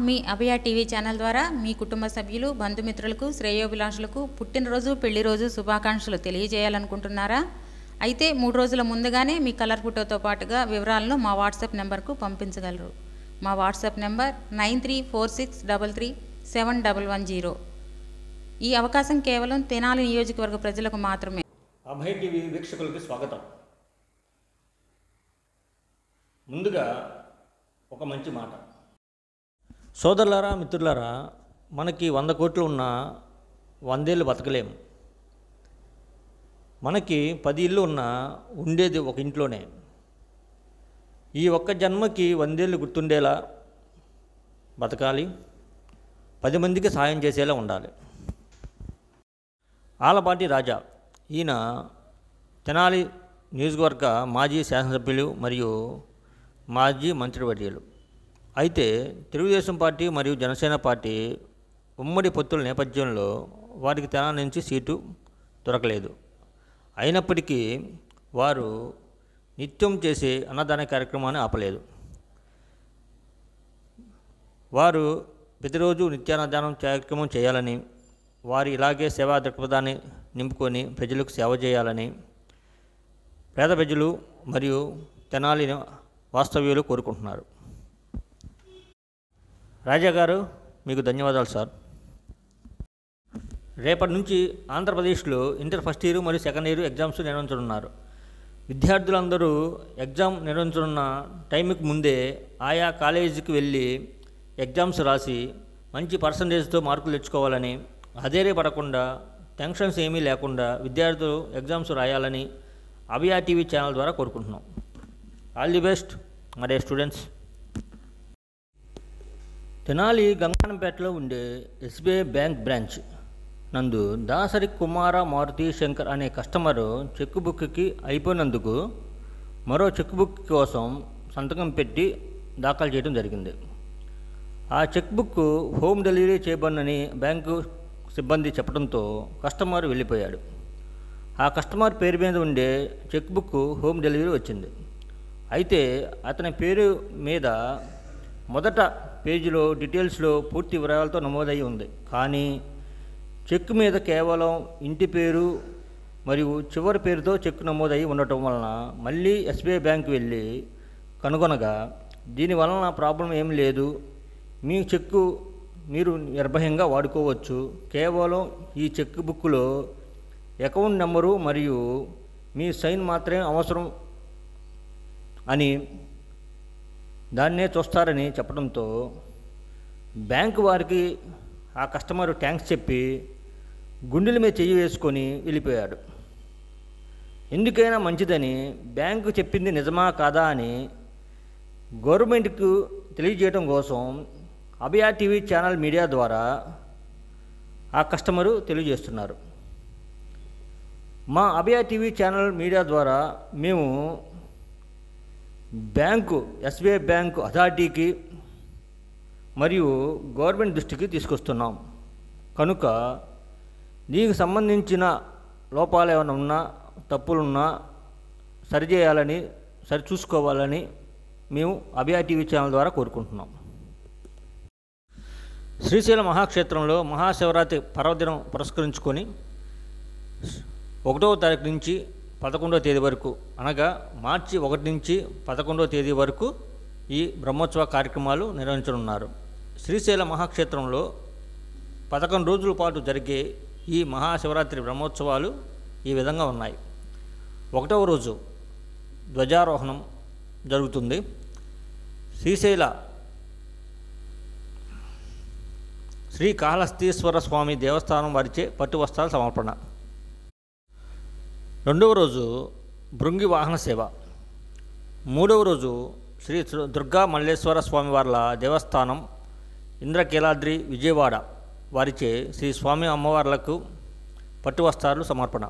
మీ అభయ TV channel ద్వారా మీ కుటుంబ సభ్యులు బంధుమిత్రులకు శ్రేయోభిలాషులకు పుట్టినరోజు పెళ్లి రోజు శుభాకాంక్షలు తెలియజేయాలనుకుంటున్నారా? అయితే 3 రోజుల ముందుగానే మీ కలర్ ఫోటోతో పాటుగా వివరాలను మా వాట్సాప్ నెంబర్కు పంపించగలరు. మా వాట్సాప్ నెంబర్ 9346337110. ఈ అవకాశం కేవలం తెనాలి నియోజకవర్గ ప్రజలకు మాత్రమే. అభయ టీవీ వీక్షకులకు స్వాగతం. ముందుగా ఒక మంచి మాట. సోదరులారా, మిత్రులారా, మనకి 100 కోట్లు ఉన్న 100 ఏళ్ళు బతకలేము. మనకి 10 ఇళ్ళు ఉన్నా ఉండేది ఒక ఇంట్లోనే. ఈ ఒక్క జన్మకి 100 ఏళ్ళు గుర్తుండేలా బతకాలి, 10 మందికి సాయం చేసేలా ఉండాలి. ఆలపాటి రాజా, ఈయన తెనాలి నియోజకవర్గ మాజీ శాసనసభ్యులు మరియు మాజీ మంత్రివర్యులు. అయితే తెలుగుదేశం పార్టీ మరియు జనసేన పార్టీ ఉమ్మడి పొత్తుల నేపథ్యంలో వారికి తెనాలి నుంచి సీటు దొరకలేదు. అయినప్పటికీ వారు నిత్యం చేసే అన్నదాన కార్యక్రమాన్ని ఆపలేదు. వారు ప్రతిరోజు నిత్యాన్నదానం కార్యక్రమం చేయాలని, వారు ఇలాగే సేవా దృక్పథాన్ని నింపుకొని ప్రజలకు సేవ చేయాలని పేద ప్రజలు మరియు తెనాలి వాస్తవ్యులు కోరుకుంటున్నారు. రాజా గారు, మీకు ధన్యవాదాలు సార్. రేపటి నుంచి ఆంధ్రప్రదేశ్లో ఇంటర్ ఫస్ట్ ఇయర్ మరియు సెకండ్ ఇయర్ ఎగ్జామ్స్ నిర్వహించనున్నారు. విద్యార్థులందరూ ఎగ్జామ్ నిర్వహించనున్న టైంకి ముందే ఆయా కాలేజీకి వెళ్ళి ఎగ్జామ్స్ రాసి మంచి పర్సంటేజ్తో మార్కులు తెచ్చుకోవాలని, అదేరే పడకుండా టెన్షన్స్ ఏమీ లేకుండా విద్యార్థులు ఎగ్జామ్స్ రాయాలని అభయ టీవీ ఛానల్ ద్వారా కోరుకుంటున్నాం. All the best my dear students. Tenali గంగానంపేటలో ఉండే ఎస్బీఐ బ్యాంక్ బ్రాంచ్ నందు దాసరి కుమార మారుతి శంకర్ అనే కస్టమరు చెక్ బుక్కి అయిపోయినందుకు మరో చెక్ బుక్ కోసం సంతకం పెట్టి దాఖలు చేయడం జరిగింది. ఆ చెక్ బుక్ హోమ్ డెలివరీ చేయబడినని బ్యాంకు సిబ్బంది చెప్పడంతో కస్టమర్ వెళ్ళిపోయాడు. ఆ కస్టమర్ పేరు మీద ఉండే చెక్ బుక్ హోమ్ డెలివరీ వచ్చింది. అయితే అతని పేరు మీద మొదట పేజీలో డీటెయిల్స్లో పూర్తి వివరాలతో నమోదయ్యి ఉంది. కానీ చెక్ మీద కేవలం ఇంటి పేరు మరియు చివరి పేరుతో చెక్ నమోదయ్యి ఉండటం వలన మళ్ళీ ఎస్బీఐ బ్యాంక్ వెళ్ళి కనుగొనగా దీని వలన ప్రాబ్లం ఏం లేదు, మీ చెక్కు మీరు నిర్భయంగా వాడుకోవచ్చు, కేవలం ఈ చెక్ బుక్లో అకౌంట్ నెంబరు మరియు మీ సైన్ మాత్రమే అవసరం అని దాన్నే చూస్తారని చెప్పడంతో బ్యాంకు వారికి ఆ కస్టమర్ థ్యాంక్స్ చెప్పి గుండెల మీద చెయ్యి వేసుకొని వెళ్ళిపోయాడు. ఎందుకైనా మంచిదని బ్యాంకు చెప్పింది నిజమా కాదా అని గవర్నమెంట్కు తెలియజేయడం కోసం అభయ టీవీ ఛానల్ మీడియా ద్వారా ఆ కస్టమరు తెలియజేస్తున్నారు. మా అభయ టీవీ ఛానల్ మీడియా ద్వారా మేము బ్యాంకు ఎస్బీఐ బ్యాంకు అథారిటీకి మరియు గవర్నమెంట్ దృష్టికి తీసుకొస్తున్నాం. కనుక దీనికి సంబంధించిన లోపాలు ఏమైనా ఉన్నా, తప్పులున్నా సరిచేయాలని, సరిచూసుకోవాలని మేము అభయ టీవీ ఛానల్ ద్వారా కోరుకుంటున్నాం. శ్రీశైల మహాక్షేత్రంలో మహాశివరాత్రి పర్వదినం పురస్కరించుకొని 1వ తారీఖు నుంచి 11వ తేదీ వరకు, అనగా మార్చి 1 నుంచి 11వ తేదీ వరకు ఈ బ్రహ్మోత్సవ కార్యక్రమాలు నిర్వహించనున్నారు. శ్రీశైల మహాక్షేత్రంలో 11 రోజుల పాటు జరిగే ఈ మహాశివరాత్రి బ్రహ్మోత్సవాలు ఈ విధంగా ఉన్నాయి. 1వ రోజు ధ్వజారోహణం జరుగుతుంది. శ్రీశైల శ్రీకాళహస్తీశ్వర స్వామి దేవస్థానం వారిచే పట్టు వస్త్రాల సమర్పణ. 2వ రోజు భృంగి వాహన సేవ. 3వ రోజు శ్రీ దుర్గా మల్లేశ్వర స్వామివార్ల దేవస్థానం ఇంద్రకీలాద్రి విజయవాడ వారిచే శ్రీ స్వామి అమ్మవార్లకు పట్టు వస్త్రాలు సమర్పణ.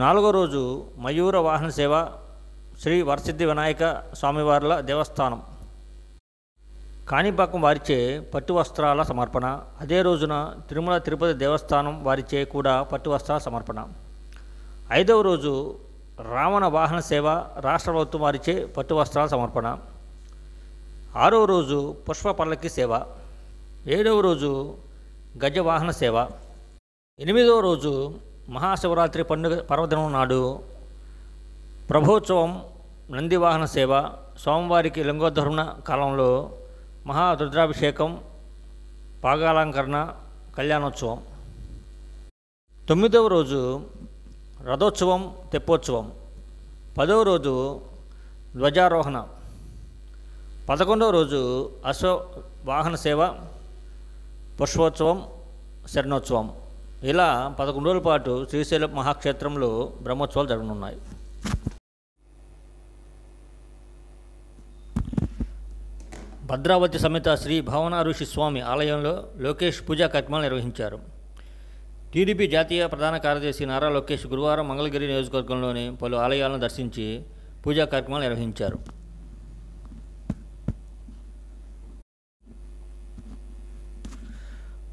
4వ రోజు మయూర వాహన సేవ శ్రీ వరసిద్ధి వినాయక స్వామివార్ల దేవస్థానం కాణిపాకం వారిచే పట్టు వస్త్రాల సమర్పణ. అదే రోజున తిరుమల తిరుపతి దేవస్థానం వారిచే కూడా పట్టు వస్త్రాల సమర్పణ. 5వ రోజు రావణ వాహన సేవ రాష్ట్ర ప్రభుత్వం వారిచే పట్టు వస్త్రాల సమర్పణ. 6వ రోజు పుష్ప పల్లకి సేవ. 7వ రోజు గజవాహన సేవ. 8వ రోజు మహాశివరాత్రి పండుగ పర్వదినం నాడు ప్రభోత్సవం, నందివాహన సేవ, స్వామివారికి లింగోద్ధరణ కాలంలో మహారుద్రాభిషేకం, పాగాలంకరణ, కళ్యాణోత్సవం. 9వ రోజు రథోత్సవం, తెప్పోత్సవం. 10వ రోజు ధ్వజారోహణ. 11వ రోజు అశ్వవాహన సేవ, పుష్పోత్సవం, శరణోత్సవం. ఇలా 11 రోజుల పాటు శ్రీశైలం మహాక్షేత్రంలో బ్రహ్మోత్సవాలు జరగనున్నాయి. భద్రావతి సమేత శ్రీ భావన ఋషి స్వామి ఆలయంలో లోకేష్ పూజా కార్యక్రమాలు నిర్వహించారు. టీడీపీ జాతీయ ప్రధాన కార్యదర్శి నారా లోకేష్ గురువారం మంగళగిరి నియోజకవర్గంలోని పలు ఆలయాలను దర్శించి పూజా కార్యక్రమాలు నిర్వహించారు.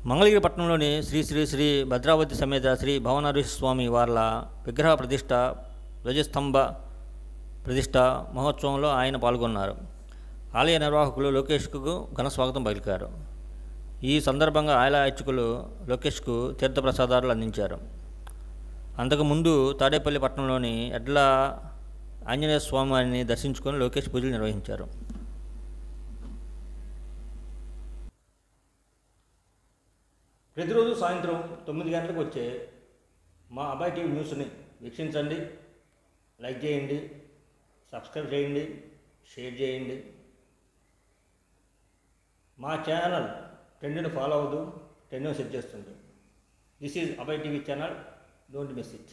మంగళగిరి పట్టణంలోని శ్రీ శ్రీ శ్రీ భద్రావతి సమేత శ్రీ భావన ఋషి స్వామి వార్ల విగ్రహ ప్రతిష్ట, ధ్వజస్తంభ ప్రతిష్ట మహోత్సవంలో ఆయన పాల్గొన్నారు. ఆలయ నిర్వాహకులు లోకేష్కు ఘన స్వాగతం పలికారు. ఈ సందర్భంగా ఆలయ అర్చకులు లోకేష్కు తీర్థప్రసాదాలు అందించారు. అంతకుముందు తాడేపల్లి పట్టణంలోని ఎడ్ల ఆంజనేయ స్వామిని దర్శించుకొని లోకేష్ పూజలు నిర్వహించారు. ప్రతిరోజు సాయంత్రం 9 గంటలకు వచ్చే మా అబ్బాయి టీవీ న్యూస్ని వీక్షించండి, లైక్ చేయండి, సబ్స్క్రైబ్ చేయండి, షేర్ చేయండి. మా ఛానల్ ట్రెండ్ని ఫాలో అవ్వదు, ట్రెండ్ని సెట్ చేస్తుంది. This is Abhay TV channel, don't miss it.